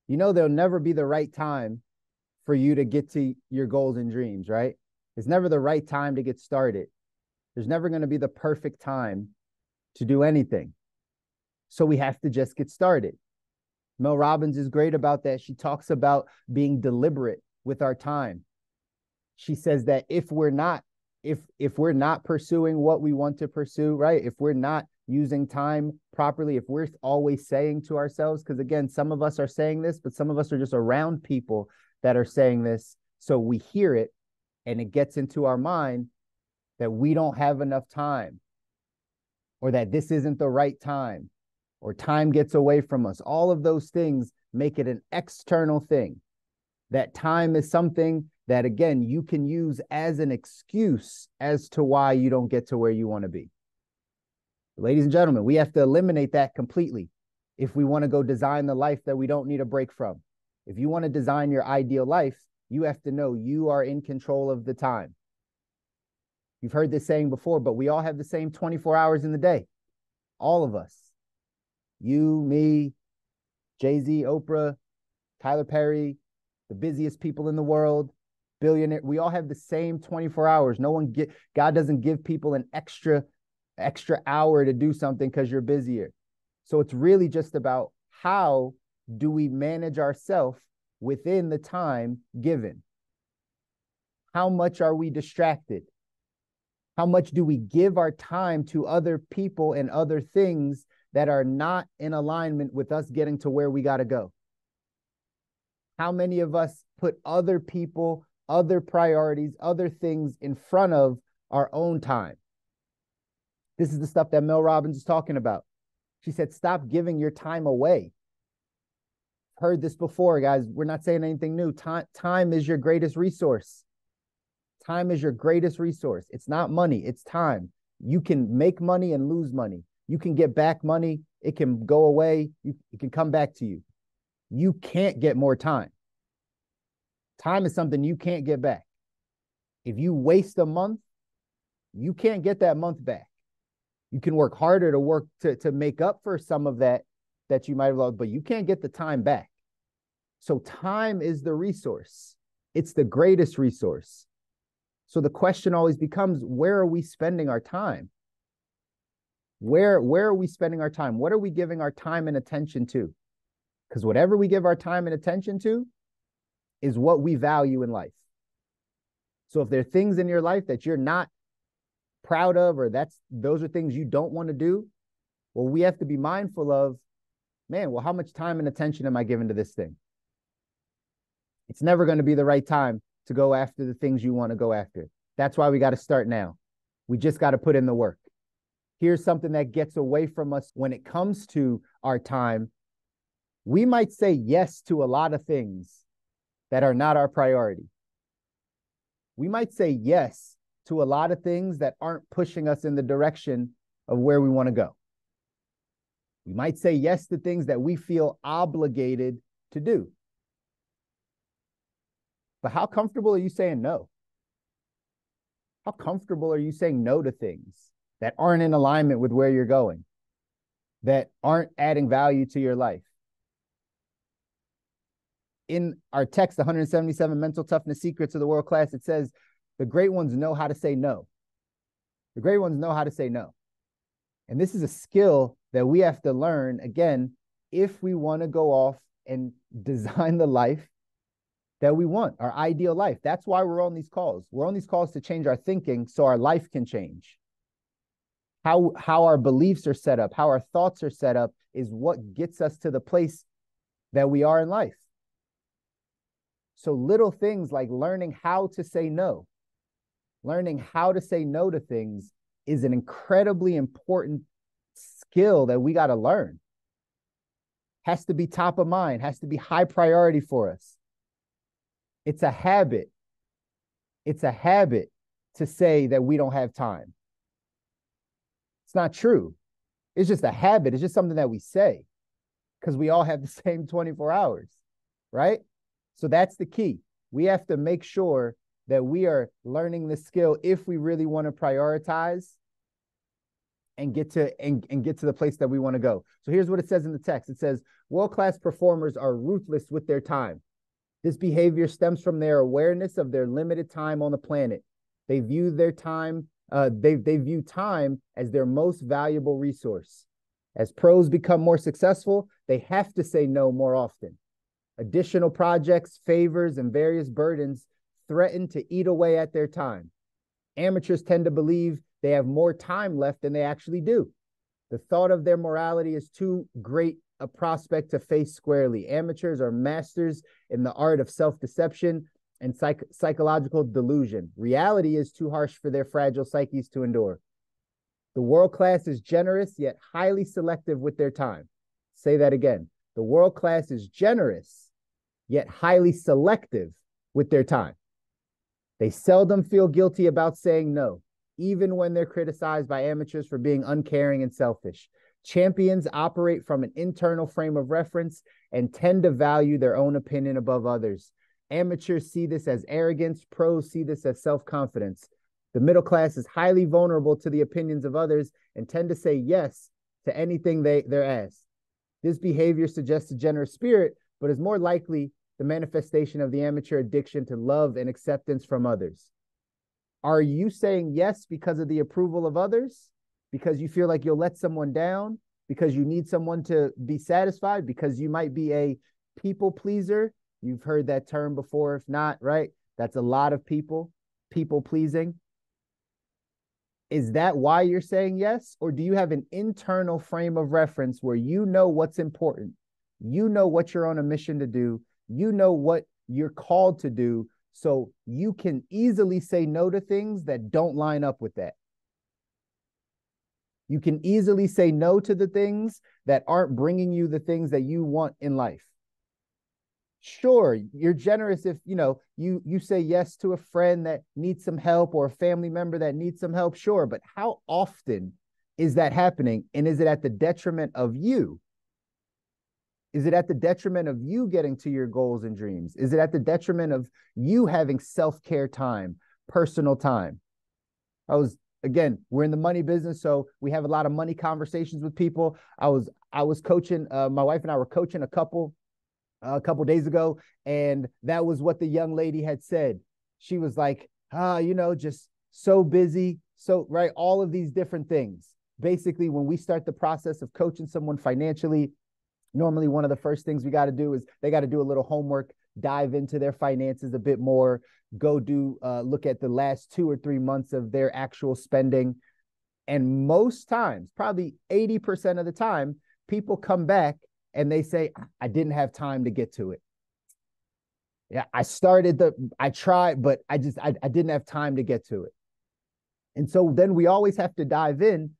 You know, there'll never be the right time for you to get to your goals and dreams, right? It's never the right time to get started. There's never going to be the perfect time to do anything. So we have to just get started. Mel Robbins is great about that. She talks about being deliberate with our time. She says that if we're not pursuing what we want to pursue, right? If we're not using time properly, if we're always saying to ourselves, because again, some of us are saying this, but some of us are just around people that are saying this. So we hear it and it gets into our mind that we don't have enough time, or that this isn't the right time, or time gets away from us. All of those things make it an external thing. That time is something that, again, you can use as an excuse as to why you don't get to where you want to be. Ladies and gentlemen, we have to eliminate that completely if we want to go design the life that we don't need a break from. If you want to design your ideal life, you have to know you are in control of the time. You've heard this saying before, but we all have the same 24 hours in the day. All of us. You, me, Jay-Z, Oprah, Tyler Perry, the busiest people in the world, billionaire. We all have the same 24 hours. God doesn't give people an extra hour to do something because you're busier. So it's really just about how do we manage ourselves within the time given? How much are we distracted? How much do we give our time to other people and other things that are not in alignment with us getting to where we got to go? How many of us put other people, other priorities, other things in front of our own time? This is the stuff that Mel Robbins is talking about. She said, stop giving your time away. Heard this before, guys. We're not saying anything new. Time is your greatest resource. Time is your greatest resource. It's not money, it's time. You can make money and lose money. You can get back money. It can go away. It can come back to you. You can't get more time. Time is something you can't get back. If you waste a month, you can't get that month back. You can work harder to make up for some of that you might have lost, but you can't get the time back. So time is the resource. It's the greatest resource. So the question always becomes, where are we spending our time? Where are we spending our time? What are we giving our time and attention to? Because whatever we give our time and attention to is what we value in life. So if there are things in your life that you're not proud of, or those are things you don't want to do, well, we have to be mindful of, man, well, how much time and attention am I giving to this thing? It's never going to be the right time to go after the things you want to go after. That's why we got to start now. We just got to put in the work. Here's something that gets away from us when it comes to our time. We might say yes to a lot of things that are not our priority. We might say yes to a lot of things that aren't pushing us in the direction of where we want to go. We might say yes to things that we feel obligated to do. But how comfortable are you saying no? How comfortable are you saying no to things that aren't in alignment with where you're going, that aren't adding value to your life? In our text, 177 Mental Toughness Secrets of the World Class, it says, the great ones know how to say no. The great ones know how to say no. And this is a skill that we have to learn, again, if we want to go off and design the life that we want, our ideal life. That's why we're on these calls. We're on these calls to change our thinking so our life can change. How our beliefs are set up, how our thoughts are set up is what gets us to the place that we are in life. So little things like learning how to say no to things is an incredibly important skill that we got to learn. Has to be top of mind, has to be high priority for us. It's a habit. It's a habit to say that we don't have time. It's not true. It's just a habit. It's just something that we say because we all have the same 24 hours, right? So that's the key. We have to make sure that we are learning the skill if we really want to prioritize and get to the place that we want to go. So here's what it says in the text. It says, world-class performers are ruthless with their time. This behavior stems from their awareness of their limited time on the planet. They view their time, they view time as their most valuable resource. As pros become more successful, they have to say no more often. Additional projects, favors, and various burdens threaten to eat away at their time. Amateurs tend to believe they have more time left than they actually do. The thought of their morality is too great a prospect to face squarely. Amateurs are masters in the art of self-deception and psychological delusion. Reality is too harsh for their fragile psyches to endure. The world class is generous, yet highly selective with their time. Say that again. The world class is generous, yet highly selective with their time. They seldom feel guilty about saying no, even when they're criticized by amateurs for being uncaring and selfish. Champions operate from an internal frame of reference and tend to value their own opinion above others. Amateurs see this as arrogance. Pros see this as self-confidence. The middle class is highly vulnerable to the opinions of others and tend to say yes to anything they're asked. This behavior suggests a generous spirit, but is more likely the manifestation of the amateur addiction to love and acceptance from others. Are you saying yes because of the approval of others? Because you feel like you'll let someone down? Because you need someone to be satisfied? Because you might be a people pleaser? You've heard that term before. If not, right? That's a lot of people pleasing. Is that why you're saying yes? Or do you have an internal frame of reference where you know what's important? You know what you're on a mission to do. You know what you're called to do. So you can easily say no to things that don't line up with that. You can easily say no to the things that aren't bringing you the things that you want in life. Sure, you're generous if, you say yes to a friend that needs some help or a family member that needs some help. Sure, but how often is that happening? And is it at the detriment of you? Is it at the detriment of you getting to your goals and dreams? Is it at the detriment of you having self-care time, personal time? Again, we're in the money business, so we have a lot of money conversations with people. I was coaching, my wife and I were coaching a couple days ago, and that was what the young lady had said. She was like, just so busy. So, right, all of these different things. Basically, when we start the process of coaching someone financially, normally one of the first things we got to do is they got to do a little homework, dive into their finances a bit more, go look at the last 2 or 3 months of their actual spending. And most times, probably 80% of the time, people come back and they say, I didn't have time to get to it. Yeah, I tried, but I didn't have time to get to it. And so then we always have to dive in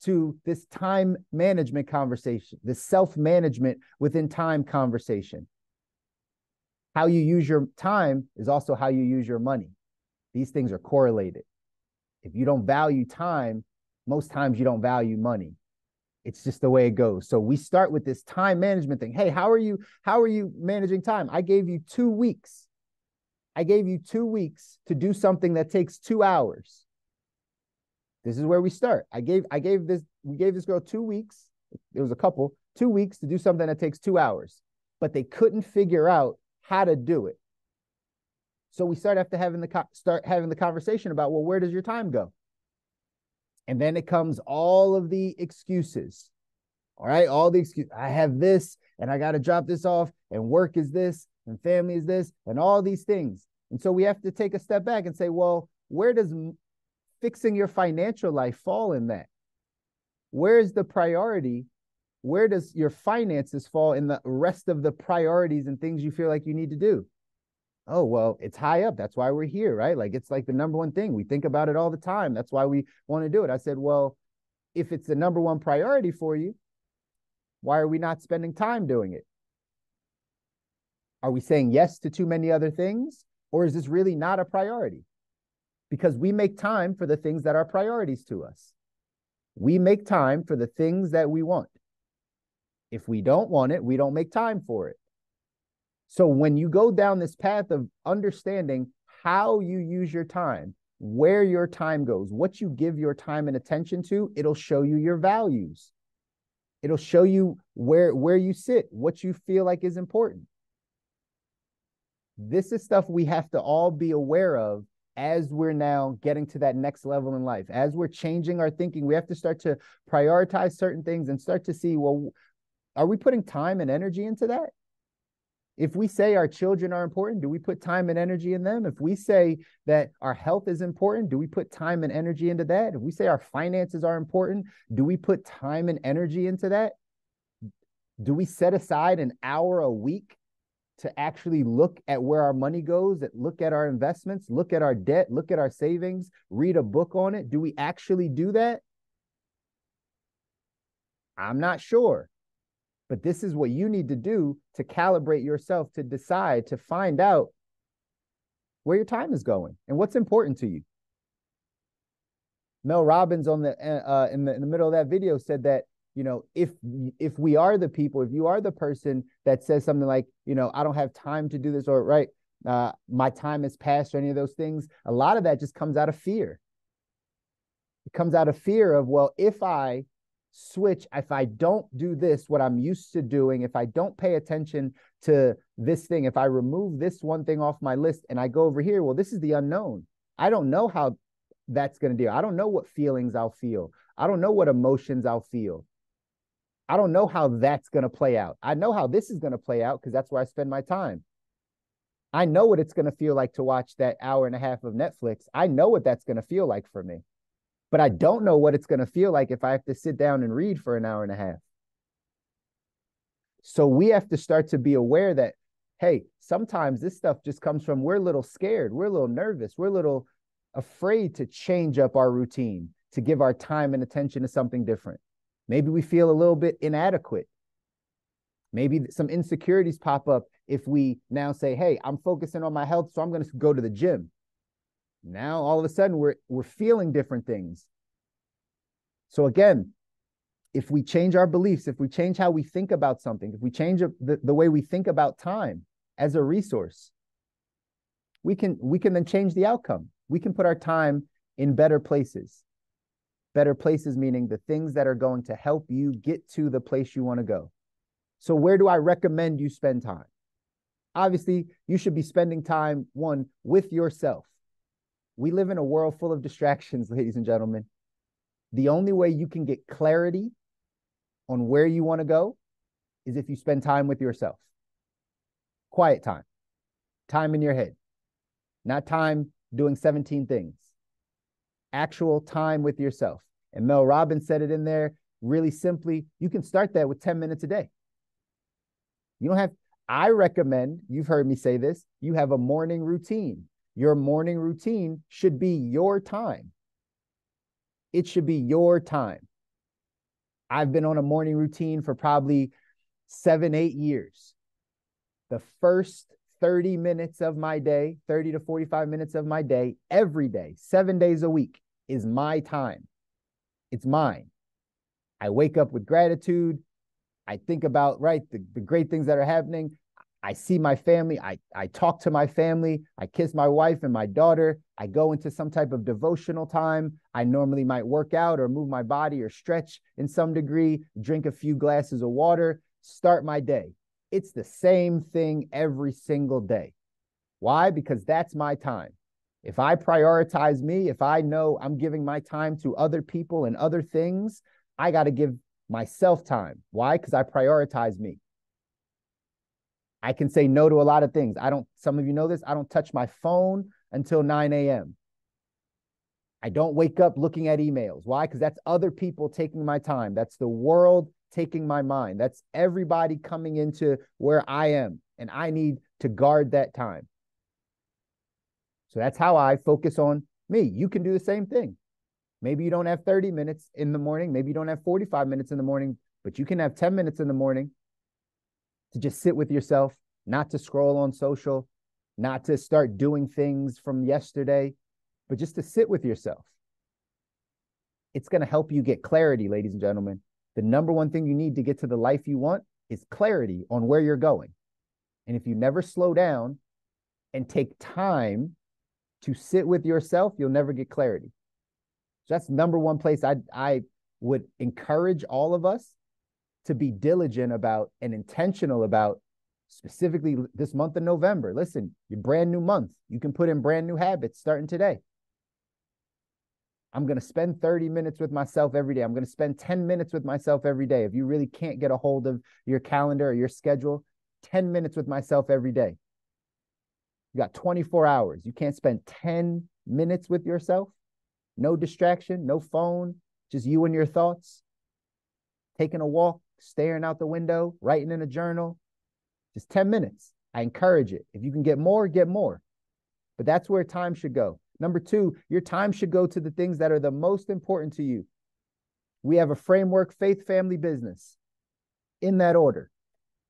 to this time management conversation, this self-management within time conversation. How you use your time is also how you use your money. These things are correlated. If you don't value time, most times you don't value money. It's just the way it goes. So we start with this time management thing. Hey, how are you managing time? I gave you 2 weeks. I gave you 2 weeks to do something that takes 2 hours. This is where we start. We gave this girl 2 weeks. It was a couple, 2 weeks to do something that takes 2 hours, but they couldn't figure out how to do it. So we start having the conversation about, well, where does your time go? And then it comes all of the excuses. All right. All the excuses. I have this and I got to drop this off, and work is this and family is this and all these things. And so we have to take a step back and say, well, where does fixing your financial life fall in that? Where is the priority? Where does your finances fall in the rest of the priorities and things you feel like you need to do? Oh, well, it's high up. That's why we're here, right? Like, it's like the number one thing. We think about it all the time. That's why we want to do it. I said, well, if it's the number one priority for you, why are we not spending time doing it? Are we saying yes to too many other things? Or is this really not a priority? Because we make time for the things that are priorities to us. We make time for the things that we want. If we don't want it, we don't make time for it. So when you go down this path of understanding how you use your time, where your time goes, what you give your time and attention to, it'll show you your values. It'll show you where you sit, what you feel like is important. This is stuff we have to all be aware of as we're now getting to that next level in life. As we're changing our thinking, we have to start to prioritize certain things and start to see, well, are we putting time and energy into that? If we say our children are important, do we put time and energy in them? If we say that our health is important, do we put time and energy into that? If we say our finances are important, do we put time and energy into that? Do we set aside an hour a week to actually look at where our money goes, look at our investments, look at our debt, look at our savings, read a book on it? Do we actually do that? I'm not sure. But this is what you need to do to calibrate yourself, to decide, to find out where your time is going and what's important to you. Mel Robbins in the middle of that video said that, you know, if we are the people, if you are the person that says something like, you know, I don't have time to do this, or right, my time has passed, or any of those things, a lot of that just comes out of fear. It comes out of fear of, well, if I switch, if I don't do this, what I'm used to doing, if I don't pay attention to this thing, if I remove this one thing off my list and I go over here, well, this is the unknown. I don't know how that's going to deal. I don't know what feelings I'll feel. I don't know what emotions I'll feel. I don't know how that's going to play out. I know how this is going to play out because that's where I spend my time. I know what it's going to feel like to watch that hour and a half of Netflix. I know what that's going to feel like for me. But I don't know what it's going to feel like if I have to sit down and read for an hour and a half. So we have to start to be aware that, hey, sometimes this stuff just comes from we're a little scared, we're a little nervous, we're a little afraid to change up our routine, to give our time and attention to something different. Maybe we feel a little bit inadequate. Maybe some insecurities pop up if we now say, hey, I'm focusing on my health, so I'm going to go to the gym. Now, all of a sudden, we're feeling different things. So again, if we change our beliefs, if we change how we think about something, if we change the way we think about time as a resource, we can then change the outcome. We can put our time in better places. Better places meaning the things that are going to help you get to the place you want to go. So where do I recommend you spend time? Obviously, you should be spending time, one, with yourself. We live in a world full of distractions, ladies and gentlemen. The only way you can get clarity on where you want to go is if you spend time with yourself. Quiet time. Time in your head. Not time doing 17 things. Actual time with yourself. And Mel Robbins said it in there really simply. You can start that with 10 minutes a day. You don't have, I recommend, you've heard me say this, you have a morning routine. Your morning routine should be your time. It should be your time. I've been on a morning routine for probably 7, 8 years. The first 30 minutes of my day, 30 to 45 minutes of my day, every day, 7 days a week is my time. It's mine. I wake up with gratitude. I think about, right, the great things that are happening. I see my family. I talk to my family. I kiss my wife and my daughter. I go into some type of devotional time. I normally might work out or move my body or stretch in some degree, drink a few glasses of water, start my day. It's the same thing every single day. Why? Because that's my time. If I prioritize me, if I know I'm giving my time to other people and other things, I got to give myself time. Why? Because I prioritize me. I can say no to a lot of things. Some of you know this, I don't touch my phone until 9 a.m. I don't wake up looking at emails. Why? Because that's other people taking my time. That's the world taking my mind. That's everybody coming into where I am, and I need to guard that time. So that's how I focus on me. You can do the same thing. Maybe you don't have 30 minutes in the morning. Maybe you don't have 45 minutes in the morning, but you can have 10 minutes in the morning to just sit with yourself, not to scroll on social, not to start doing things from yesterday, but just to sit with yourself. It's going to help you get clarity, ladies and gentlemen. The number one thing you need to get to the life you want is clarity on where you're going. And if you never slow down and take time to sit with yourself, you'll never get clarity. So that's number one place I would encourage all of us to be diligent about and intentional about, specifically this month of November. Listen, your brand new month. You can put in brand new habits starting today. I'm going to spend 30 minutes with myself every day. I'm going to spend 10 minutes with myself every day. If you really can't get a hold of your calendar or your schedule, 10 minutes with myself every day. You got 24 hours. You can't spend 10 minutes with yourself. No distraction, no phone, just you and your thoughts. Taking a walk, staring out the window, writing in a journal. Just 10 minutes. I encourage it. If you can get more, get more. But that's where time should go. Number two, your time should go to the things that are the most important to you. We have a framework: faith, family, business, in that order.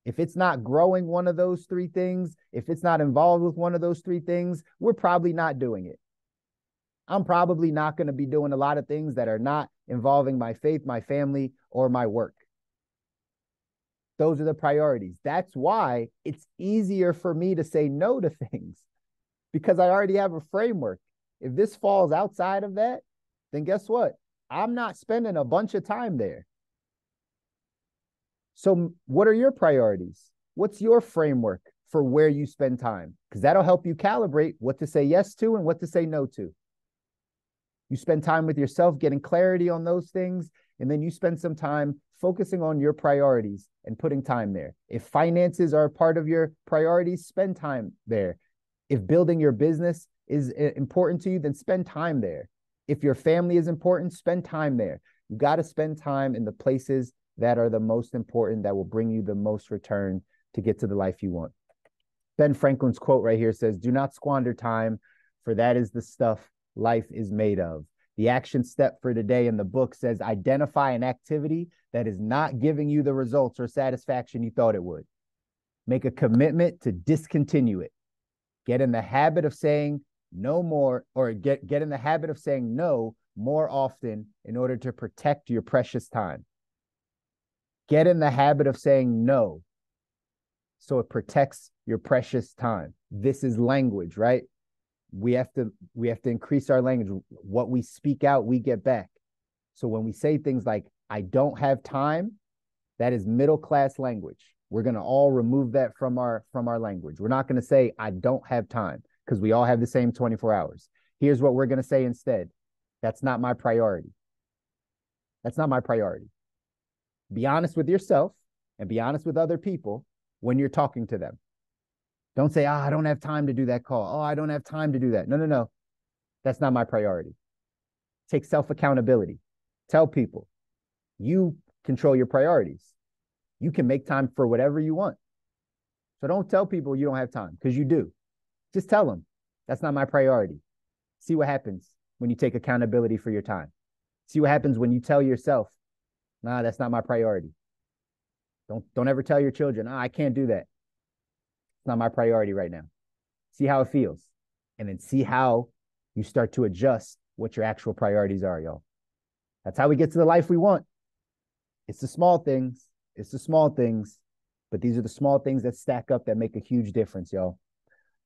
If it's not growing one of those three things, if it's not involved with one of those three things, we're probably not doing it. I'm probably not going to be doing a lot of things that are not involving my faith, my family, or my work. Those are the priorities. That's why it's easier for me to say no to things, because I already have a framework. If this falls outside of that, then guess what? I'm not spending a bunch of time there. So what are your priorities? What's your framework for where you spend time? Because that'll help you calibrate what to say yes to and what to say no to. You spend time with yourself, getting clarity on those things, and then you spend some time focusing on your priorities and putting time there. If finances are a part of your priorities, spend time there. If building your business is important to you, then spend time there. If your family is important, spend time there. You got to spend time in the places that are the most important, that will bring you the most return to get to the life you want. Ben Franklin's quote right here says, "Do not squander time, for that is the stuff life is made of." The action step for today in the book says, identify an activity that is not giving you the results or satisfaction you thought it would. Make a commitment to discontinue it. Get in the habit of saying no more, or get in the habit of saying no more often in order to protect your precious time. Get in the habit of saying no so it protects your precious time. This is language, right? We have to increase our language. What we speak out, we get back. So when we say things like, I don't have time, that is middle class language. We're going to all remove that from our language. We're not going to say, I don't have time, because we all have the same 24 hours. Here's what we're going to say instead. That's not my priority. That's not my priority. Be honest with yourself and be honest with other people when you're talking to them. Don't say, I don't have time to do that call. Oh, I don't have time to do that. No. That's not my priority. Take self-accountability. Tell people you control your priorities. You can make time for whatever you want. So don't tell people you don't have time, because you do. Just tell them, that's not my priority. See what happens when you take accountability for your time. See what happens when you tell yourself, nah, that's not my priority. Don't ever tell your children, I can't do that. It's not my priority right now. See how it feels. And then see how you start to adjust what your actual priorities are, y'all. That's how we get to the life we want. It's the small things. It's the small things. But these are the small things that stack up that make a huge difference, y'all.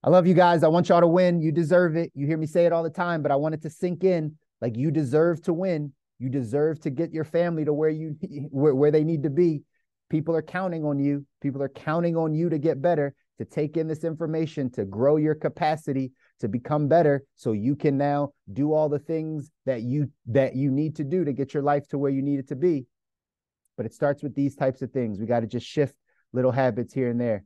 I love you guys. I want y'all to win. You deserve it. You hear me say it all the time, but I want it to sink in. Like, you deserve to win. You deserve to get your family to where they need to be. People are counting on you. People are counting on you to get better, to take in this information, to grow your capacity, to become better, so you can now do all the things that you need to do to get your life to where you need it to be. But it starts with these types of things. We got to just shift little habits here and there.